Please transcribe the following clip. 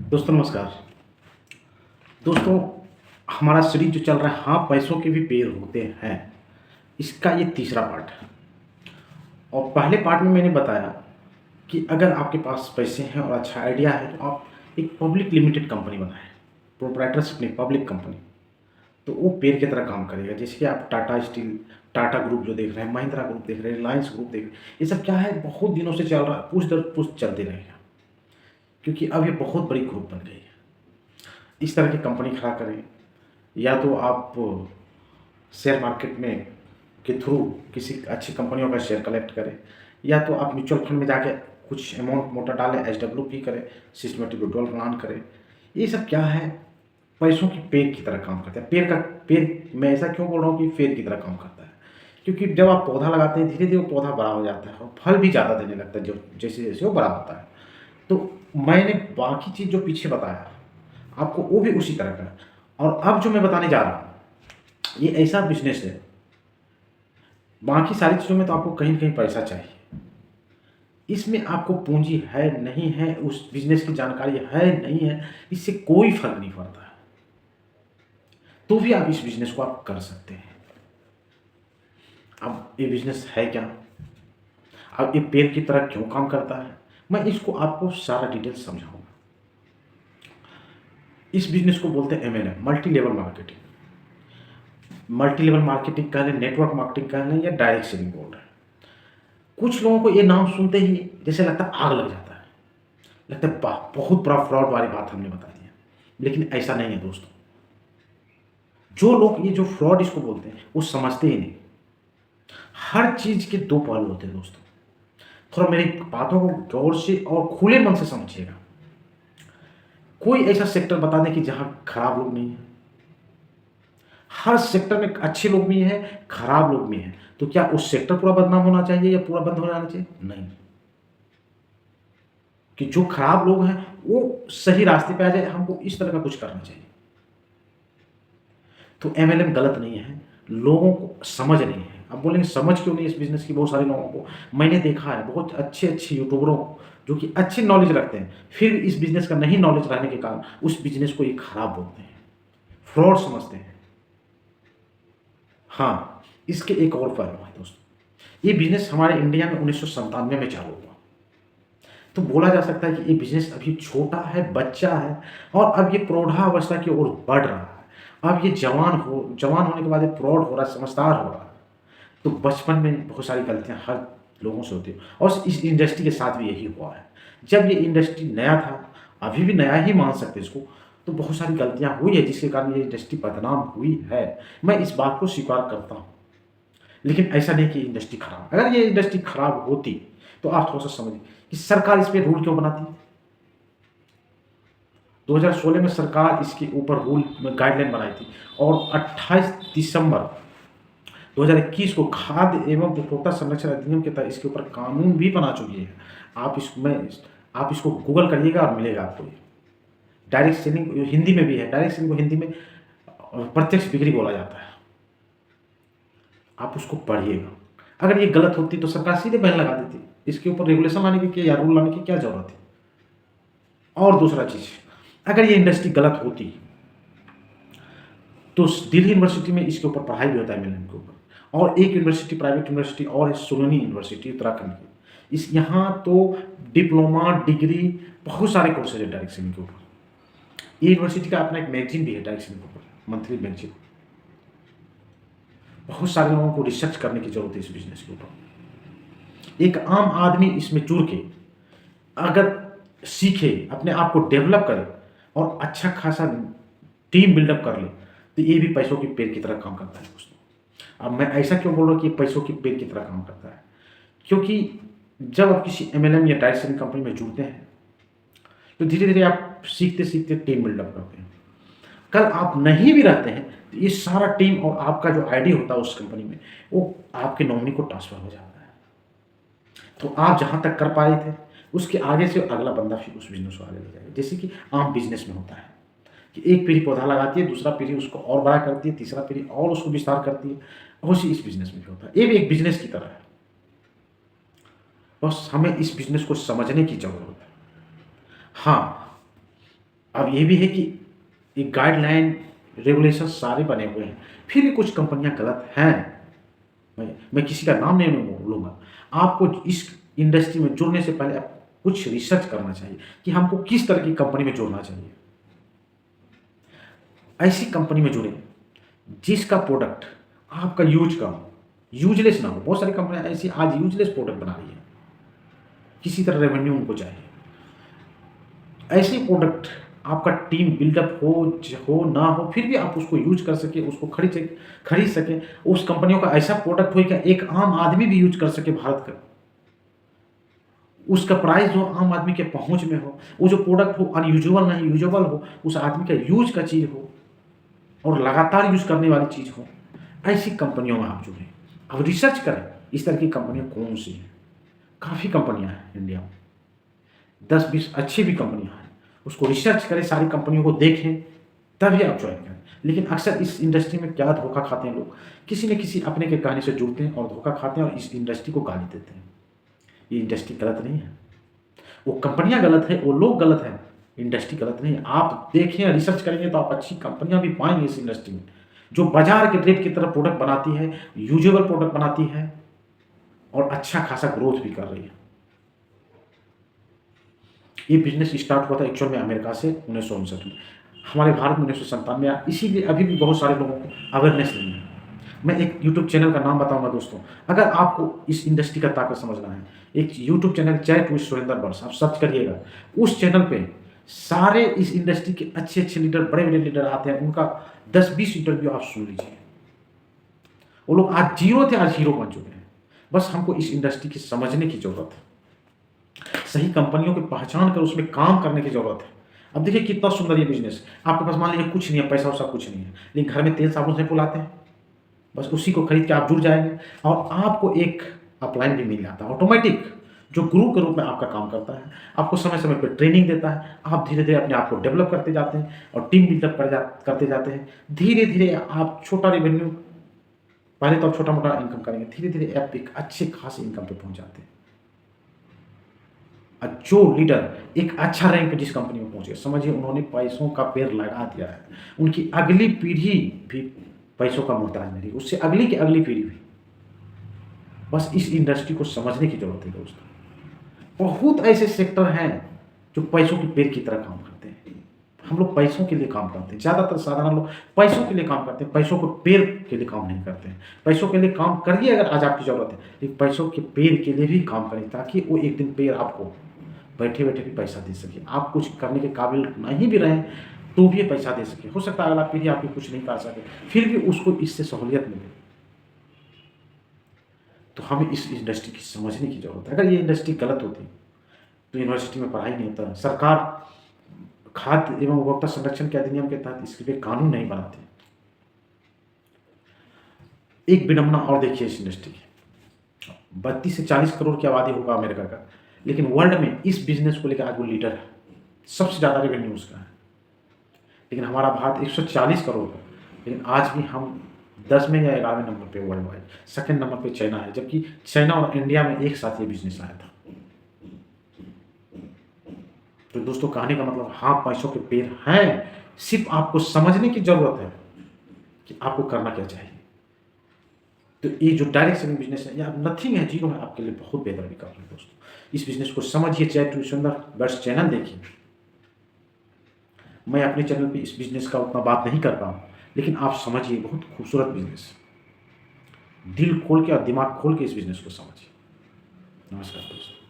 दोस्तों नमस्कार। दोस्तों, हमारा सीरीज जो चल रहा है, हाँ पैसों के भी पेड़ होते हैं, इसका ये तीसरा पार्ट है। और पहले पार्ट में मैंने बताया कि अगर आपके पास पैसे हैं और अच्छा आइडिया है तो आप एक पब्लिक लिमिटेड कंपनी बनाएं, प्रोप्राइटरशिप नहीं, पब्लिक कंपनी। तो वो पेड़ की तरह काम करेगा। जैसे कि आप टाटा स्टील, टाटा ग्रुप जो देख रहे हैं, महिंद्रा ग्रुप देख रहे हैं, रिलायंस ग्रुप देख रहे हैं, ये सब क्या है, बहुत दिनों से चल रहा है, पुश दर पुश चलते रहेगा, क्योंकि अब ये बहुत बड़ी ग्रुप बन गई है। इस तरह की कंपनी खड़ा करें, या तो आप शेयर मार्केट में के थ्रू किसी अच्छी कंपनियों का शेयर कलेक्ट करें, या तो आप म्यूचुअल फंड में जाके कुछ अमाउंट मोटा डालें, SWP करें, सिस्टमेटिक विड्रॉल प्लान करें। ये सब क्या है, पैसों की पेड़ की तरह काम करता है। पेड़ मैं ऐसा क्यों बोल रहा हूँ कि पेड़ की तरह काम करता है, क्योंकि जब आप पौधा लगाते हैं धीरे धीरे वो पौधा बड़ा हो जाता है और फल भी ज़्यादा देने लगता है, जो जैसे जैसे वो बड़ा होता है। तो मैंने बाकी चीज़ जो पीछे बताया आपको, वो भी उसी तरह का है। और अब जो मैं बताने जा रहा हूँ, ये ऐसा बिजनेस है, बाकी सारी चीज़ों में तो आपको कहीं न कहीं पैसा चाहिए। इसमें आपको पूँजी है, नहीं है, उस बिज़नेस की जानकारी है, नहीं है, इससे कोई फ़र्क नहीं पड़ता है। तो भी आप इस बिज़नेस को आप कर सकते हैं। अब ये बिज़नेस है क्या? अब ये पेड़ की तरह क्यों काम करता है? मैं इसको आपको सारा डिटेल समझाऊँगा। इस बिज़नेस को बोलते हैं MLM, multi level marketing. Multi level marketing कह लें, नेटवर्क मार्केटिंग कह लें, या डायरेक्ट सेलिंग बोल रहे हैं। कुछ लोगों को ये नाम सुनते ही जैसे लगता है आग लग जाता है, लगता है वाह बहुत बड़ा फ्रॉड वाली बात हमने बता दी है। लेकिन ऐसा नहीं है दोस्तों। जो लोग ये जो फ्रॉड इसको बोलते हैं वो समझते ही नहीं। हर चीज के दो पहलू होते हैं दोस्तों। थोड़ा मेरी बातों को गौर से और खुले मन से समझिएगा। कोई ऐसा सेक्टर बता दें कि जहां खराब लोग नहीं है। हर सेक्टर में अच्छे लोग भी हैं, खराब लोग भी हैं। तो क्या उस सेक्टर पूरा बदनाम होना चाहिए या पूरा बंद हो जाना चाहिए? नहीं। कि जो खराब लोग हैं वो सही रास्ते पे आ जाए, हमको इस तरह का कुछ करना चाहिए। तो MLM गलत नहीं है, लोगों को समझ नहीं है। अब बोलेंगे समझ क्यों नहीं इस बिज़नेस की, बहुत सारे लोगों को मैंने देखा है, बहुत अच्छे-अच्छे यूट्यूबरों को जो कि अच्छी नॉलेज रखते हैं, फिर इस बिज़नेस का नहीं नॉलेज रहने के कारण उस बिज़नेस को ये खराब बोलते हैं, फ्रॉड समझते हैं। हाँ, इसके एक और पहलू है दोस्तों। ये बिज़नेस हमारे इंडिया में 1997 में चालू हुआ। तो बोला जा सकता है कि ये बिज़नेस अभी छोटा है, बच्चा है, और अब ये प्रौढ़ावस्था की ओर बढ़ रहा है। अब ये जवान होने के बाद ये प्रौढ़ हो रहा है, समझदार हो रहा है। तो बचपन में बहुत सारी गलतियाँ हर लोगों से होती हैं, और इस इंडस्ट्री के साथ भी यही हुआ है। जब ये इंडस्ट्री नया था, अभी भी नया ही मान सकते हैं इसको, तो बहुत सारी गलतियाँ हुई है जिसके कारण ये इंडस्ट्री बदनाम हुई है। मैं इस बात को स्वीकार करता हूँ। लेकिन ऐसा नहीं कि इंडस्ट्री खराब, अगर ये इंडस्ट्री खराब होती तो आप थोड़ा-सा समझिए कि सरकार इस पे रूल क्यों बनाती है? 2016 में सरकार इसके ऊपर रूल में गाइडलाइन बनाई थी, और 28 दिसंबर 2021 को खाद्य एवं उपभोक्ता संरक्षण अधिनियम के तहत इसके ऊपर कानून भी बना चुकी है। आप इसको गूगल करिएगा और मिलेगा आपको ये। डायरेक्ट सेलिंग हिंदी में भी है, डायरेक्ट सेलिंग को हिंदी में प्रत्यक्ष बिक्री बोला जाता है। आप उसको पढ़िएगा। अगर ये गलत होती तो सरकार सीधे बैन लगा देती। इसके ऊपर रेगुलेशन लाने की क्या या रूल लाने की क्या ज़रूरत है? और दूसरा चीज़, अगर ये इंडस्ट्री गलत होती तो दिल्ली यूनिवर्सिटी में इसके ऊपर पढ़ाई भी होता है MLM के ऊपर, और एक यूनिवर्सिटी प्राइवेट यूनिवर्सिटी और है, सोलोनी यूनिवर्सिटी उत्तराखंड की। इस यहाँ तो डिप्लोमा, डिग्री, बहुत सारे कोर्सेज है डायरेक्ट सेलिंग के ऊपर। ये यूनिवर्सिटी का अपना एक मैगजीन भी है डायरेक्ट सेलिंग के ऊपर, मंथली मैगजीन। बहुत सारे लोगों को रिसर्च करने की जरूरत है इस बिजनेस के ऊपर। एक आम आदमी इसमें जुड़ के अगर सीखे, अपने आप को डेवलप करे और अच्छा खासा टीम बिल्डअप कर ले, तो ये भी पैसों की पेड़ की तरह काम करता है दोस्तों। अब मैं ऐसा क्यों बोल रहा हूँ कि पैसों की पेड़ की तरह काम करता है, क्योंकि जब आप किसी MLM या डायरेक्ट सेलिंग कंपनी में जुड़ते हैं तो धीरे धीरे आप सीखते सीखते टीम बिल्डअप करते हैं। कल आप नहीं भी रहते हैं तो ये सारा टीम और आपका जो आईडी होता है उस कंपनी में, वो आपके नॉमिनी को ट्रांसफर हो जाता है। तो आप जहाँ तक कर पाए थे उसके आगे से अगला बंदा फिर उस बिजनेस को आगे ले जाएगा। जैसे कि आम बिजनेस में होता है कि एक पीढ़ी पौधा लगाती है, दूसरा पीढ़ी उसको और बड़ा करती है, तीसरा पीढ़ी और उसको विस्तार करती है। वैसे इस बिजनेस में भी होता है। ये भी एक बिजनेस की तरह है, बस हमें इस बिजनेस को समझने की जरूरत है। हाँ, अब ये भी है कि ये गाइडलाइन रेगुलेशन सारे बने हुए हैं, फिर भी कुछ कंपनियां गलत हैं। मैं किसी का नाम नहीं बोलूँगा। आपको इस इंडस्ट्री में जुड़ने से पहले आप कुछ रिसर्च करना चाहिए कि हमको किस तरह की कंपनी में जुड़ना चाहिए। ऐसी कंपनी में जुड़े जिसका प्रोडक्ट आपका यूज का हो, यूजलेस ना हो। बहुत सारी कंपनियां ऐसी आज यूजलेस प्रोडक्ट बना रही है, किसी तरह रेवेन्यू उनको चाहिए। ऐसे प्रोडक्ट आपका टीम बिल्डअप हो ना हो, फिर भी आप उसको यूज कर सके, उसको खरीद सके। उस कंपनियों का ऐसा प्रोडक्ट हो कि एक आम आदमी भी यूज कर सके भारत का, उसका प्राइस जो आम आदमी के पहुंच में हो, वो जो प्रोडक्ट हो अनयूजुअल नहीं यूजेबल हो, उस आदमी का यूज का चीज़ हो और लगातार यूज करने वाली चीज़ हो, ऐसी कंपनियों में आप जुड़ें। अब रिसर्च करें इस तरह की कंपनियां कौन सी हैं। काफ़ी कंपनियां हैं इंडिया में, 10-20 अच्छी भी कंपनियां हैं। उसको रिसर्च करें, सारी कंपनियों को देखें, तभी आप ज्वाइन करें। लेकिन अक्सर इस इंडस्ट्री में क्या धोखा खाते हैं लोग, किसी न किसी अपने के कहने से जुड़ते हैं और धोखा खाते हैं और इस इंडस्ट्री को गाली देते हैं। ये इंडस्ट्री गलत नहीं है, वो कंपनियां गलत है, वो लोग गलत हैं, इंडस्ट्री गलत नहीं है। आप देखें, रिसर्च करेंगे तो आप अच्छी कंपनियां भी पाएंगे इस इंडस्ट्री में, जो बाजार के रेट की तरफ प्रोडक्ट बनाती है, यूजेबल प्रोडक्ट बनाती है और अच्छा खासा ग्रोथ भी कर रही है। ये बिजनेस स्टार्ट हुआ था एक्चुअल में अमेरिका से 1959 में, हमारे भारत में 1997 में आया। इसीलिए अभी भी बहुत सारे लोगों को अवेयरनेस नहीं है। मैं एक यूट्यूब चैनल का नाम बताऊंगा दोस्तों, अगर आपको इस इंडस्ट्री का ताकत समझना है, एक YouTube channel chat with Surendra बर्स, आप सर्च करिएगा। उस चैनल पे सारे इस इंडस्ट्री के अच्छे अच्छे लीडर, बड़े बड़े लीडर आते हैं, उनका 10-20 इंटरव्यू आप सुन लीजिए। वो लोग आज जीरो थे, आज हीरो बन चुके हैं। बस हमको इस इंडस्ट्री की समझने की जरूरत है, सही कंपनियों की पहचान कर उसमें काम करने की जरूरत है। अब देखिए कितना सुंदर ये बिजनेस, आपके पास मान लीजिए कुछ नहीं है, पैसा वैसा कुछ नहीं है, लेकिन घर में तेल साबुन से फुलाते हैं, बस उसी को खरीद के आप जुड़ जाएंगे और आपको एक अपलाइन भी मिल जाता है ऑटोमेटिक, जो गुरु के रूप में आपका काम करता है। आपको समय समय पर ट्रेनिंग देता है, आप धीरे धीरे अपने आप को डेवलप करते जाते हैं और टीम बिल्डअप करते जाते हैं। धीरे धीरे आप छोटा रेवेन्यू, पहले तो आप छोटा मोटा इनकम करेंगे, धीरे धीरे आप एक अच्छे खासे इनकम पे पहुंच जाते हैं। जो लीडर एक अच्छा रैंक पे जिस कंपनी में पहुंचे, समझिए उन्होंने पैसों का पेड़ लगा दिया है। उनकी अगली पीढ़ी भी पैसों का मोहताज नहीं रही, उससे अगली की अगली पीढ़ी भी। बस इस इंडस्ट्री को समझने की जरूरत है दोस्तों। बहुत ऐसे सेक्टर हैं जो पैसों के पेड़ की तरह काम करते हैं। हम लोग पैसों के लिए काम करते हैं, ज़्यादातर साधारण लोग पैसों के लिए काम करते हैं, पैसों को पेड़ के लिए काम नहीं करते हैं। पैसों के लिए काम करिए अगर आज आपकी ज़रूरत है, लेकिन पैसों के पेड़ के लिए भी काम करें, ताकि वो एक दिन पेड़ आपको बैठे बैठे भी पैसा दे सके। आप कुछ करने के काबिल नहीं भी रहें तो भी पैसा दे सके। हो सकता है अगला पीढ़ी आपकी कुछ नहीं कर सके, फिर भी उसको इससे सहूलियत मिले। तो हमें इस इंडस्ट्री की समझने की जरूरत है। अगर ये इंडस्ट्री गलत होती तो यूनिवर्सिटी में पढ़ाई नहीं होता, सरकार खाद्य एवं उपभोक्ता संरक्षण के अधिनियम के तहत इसके लिए कानून नहीं बनाते। एक विडंबना और देखिए इस इंडस्ट्री की, 32 से 40 करोड़ की आबादी होगा अमेरिका का, लेकिन वर्ल्ड में इस बिजनेस को लेकर आज वो लीडर है, सबसे ज़्यादा रेवेन्यू उसका है। लेकिन हमारा भारत 140 करोड़ है, लेकिन आज भी हम 10वें या 11वें नंबर पे वर्ल्ड वाइड, सेकंड नंबर पे चाइना है, जबकि चाइना और इंडिया में एक साथ ये बिजनेस आया था। तो दोस्तों कहने का मतलब, हाँ पैसों के पेड़ हैं, सिर्फ आपको समझने की जरूरत है कि आपको करना क्या चाहिए। तो ये जो डायरेक्ट सेलिंग बिजनेस है, या नथिंग है, जीरो है, आपके लिए बहुत बेहतर विकल्प है दोस्तों। इस बिजनेस को समझिए, चैट विद सुरेंद्र बर्स चैनल देखिए। मैं अपने चैनल पे इस बिजनेस का उतना बात नहीं कर पाऊँ, लेकिन आप समझिए, बहुत खूबसूरत बिजनेस, दिल खोल के और दिमाग खोल के इस बिजनेस को समझिए। नमस्कार दोस्तों।